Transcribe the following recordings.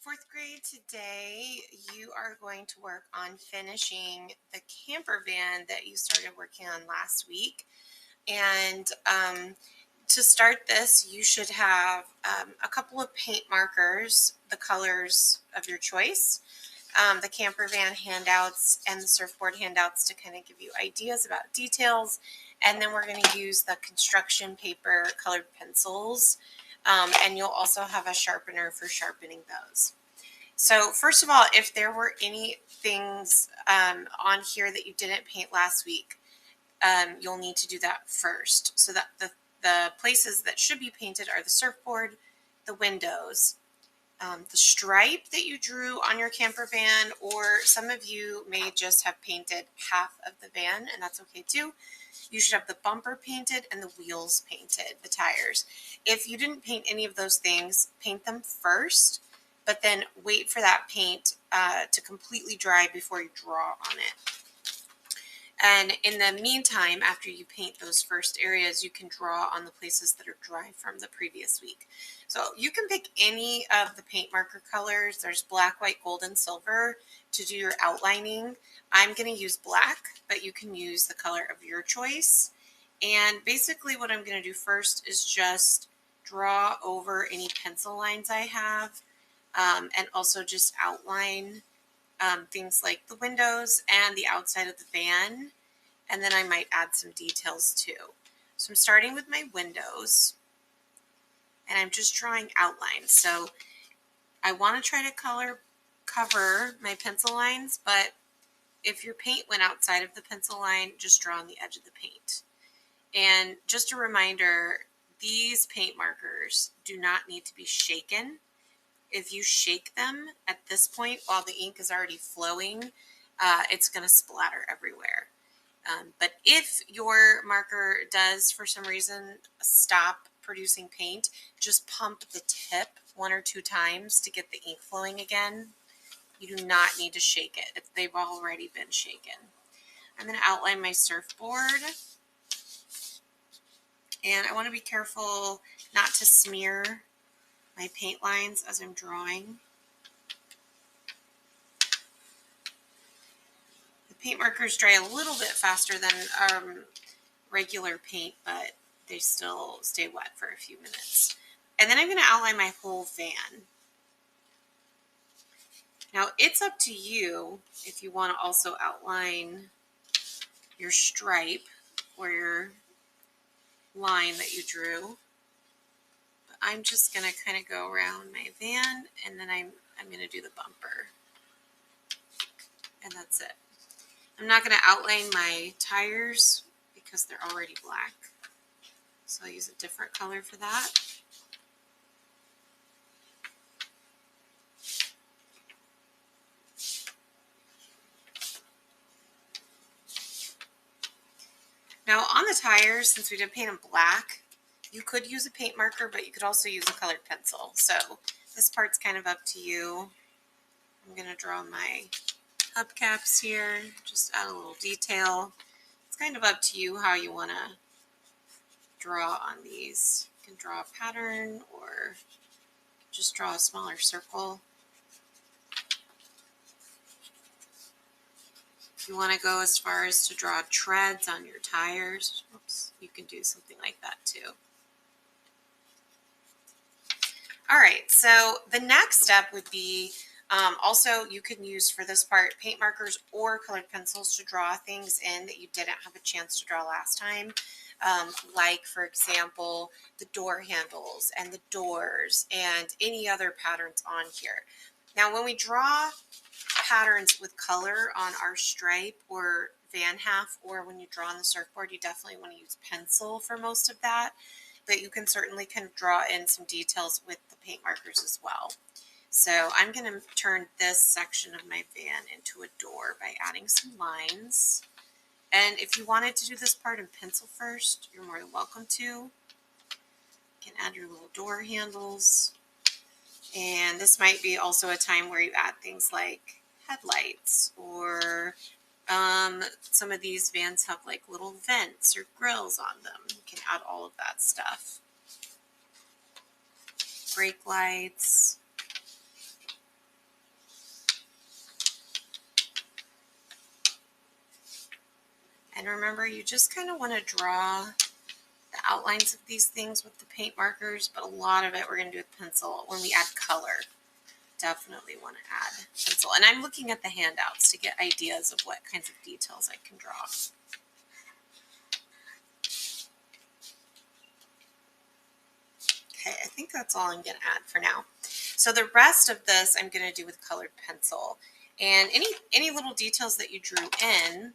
Fourth grade, today you are going to work on finishing the camper van that you started working on last week. And to start this, you should have a couple of paint markers, the colors of your choice, the camper van handouts, and the surfboard handouts to kind of give you ideas about details. And then we're going to use the construction paper colored pencils. And you'll also have a sharpener for sharpening those. So first of all, if there were any things on here that you didn't paint last week, you'll need to do that first. So that the places that should be painted are the surfboard, the windows, the stripe that you drew on your camper van, or some of you may just have painted half of the van, and that's okay too. You should have the bumper painted and the wheels painted, the tires. If you didn't paint any of those things, paint them first, but then wait for that paint to completely dry before you draw on it. And in the meantime, after you paint those first areas, you can draw on the places that are dry from the previous week. So you can pick any of the paint marker colors. There's black, white, gold, and silver to do your outlining. I'm going to use black, but you can use the color of your choice. And basically what I'm going to do first is just draw over any pencil lines I have, and also just outline things like the windows and the outside of the van, and then I might add some details too. So I'm starting with my windows, and I'm just drawing outlines. So I want to try to cover my pencil lines, but if your paint went outside of the pencil line, just draw on the edge of the paint. And just a reminder, these paint markers do not need to be shaken. If you shake them at this point while the ink is already flowing, it's going to splatter everywhere. But if your marker does, for some reason, stop producing paint, just pump the tip 1 or 2 times to get the ink flowing again. You do not need to shake it. They've already been shaken. I'm going to outline my surfboard. And I want to be careful not to smear my paint lines as I'm drawing. The paint markers dry a little bit faster than regular paint, but they still stay wet for a few minutes. And then I'm going to outline my whole van. Now it's up to you if you want to also outline your stripe or your line that you drew. But I'm just going to kind of go around my van, and then I'm going to do the bumper. And that's it. I'm not going to outline my tires because they're already black. So I'll use a different color for that. Now on the tires, since we did paint them black, you could use a paint marker, but you could also use a colored pencil. So this part's kind of up to you. I'm going to draw my hubcaps here, just add a little detail. It's kind of up to you how you want to draw on these. You can draw a pattern or just draw a smaller circle. If you want to go as far as to draw treads on your tires, you can do something like that too. All right, so the next step would be also you can use for this part paint markers or colored pencils to draw things in that you didn't have a chance to draw last time. Like, for example, the door handles and the doors and any other patterns on here. Now, when we draw patterns with color on our stripe or van half, or when you draw on the surfboard, you definitely want to use pencil for most of that, but you can certainly draw in some details with the paint markers as well. So I'm going to turn this section of my van into a door by adding some lines. And if you wanted to do this part in pencil first, you're more than welcome to. You can add your little door handles. And this might be also a time where you add things like headlights, or some of these vans have like little vents or grills on them. You can add all of that stuff. Brake lights. And remember, you just kind of want to draw the outlines of these things with the paint markers, but a lot of it we're going to do with pencil when we add color. Definitely want to add pencil. And I'm looking at the handouts to get ideas of what kinds of details I can draw. Okay, I think that's all I'm going to add for now. So the rest of this I'm going to do with colored pencil. And any little details that you drew in,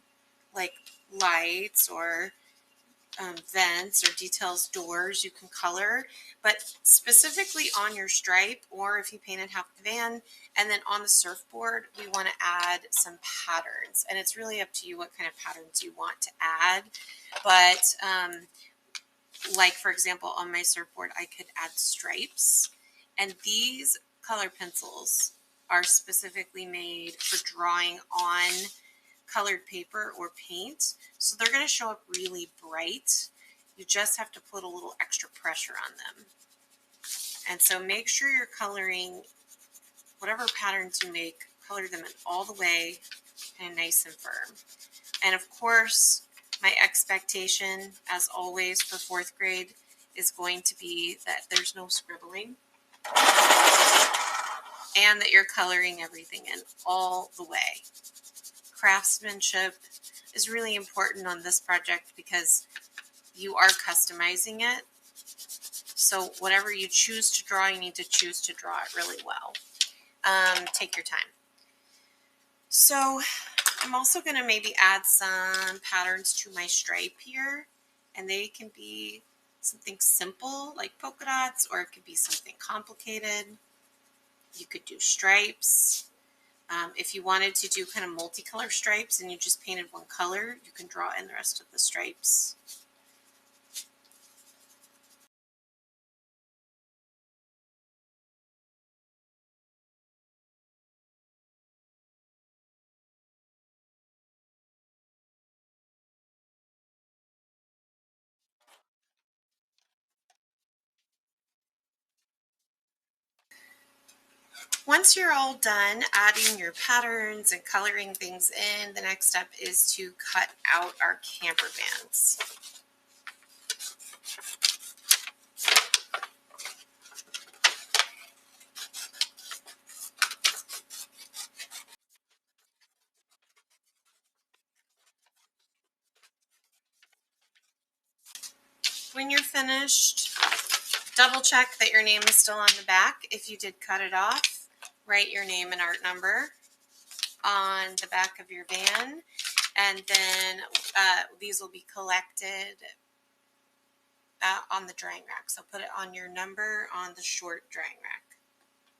like lights or vents or details, doors, you can color, but specifically on your stripe, or if you painted half the van, and then on the surfboard, we want to add some patterns. And it's really up to you what kind of patterns you want to add. But like, for example, on my surfboard, I could add stripes. And these color pencils are specifically made for drawing on colored paper or paint, so they're going to show up really bright. You just have to put a little extra pressure on them. And so make sure you're coloring whatever patterns you make, color them in all the way and nice and firm. And of course, my expectation, as always for 4th grade, is going to be that there's no scribbling and that you're coloring everything in all the way. Craftsmanship is really important on this project because you are customizing it. So whatever you choose to draw, you need to choose to draw it really well. Take your time. So I'm also going to maybe add some patterns to my stripe here, and they can be something simple like polka dots, or it could be something complicated. You could do stripes. If you wanted to do kind of multicolor stripes and you just painted one color, you can draw in the rest of the stripes. Once you're all done adding your patterns and coloring things in, the next step is to cut out our camper vans. When you're finished, double check that your name is still on the back. If you did cut it off, write your name and art number on the back of your van, and then these will be collected on the drying rack. So put it on your number on the short drying rack.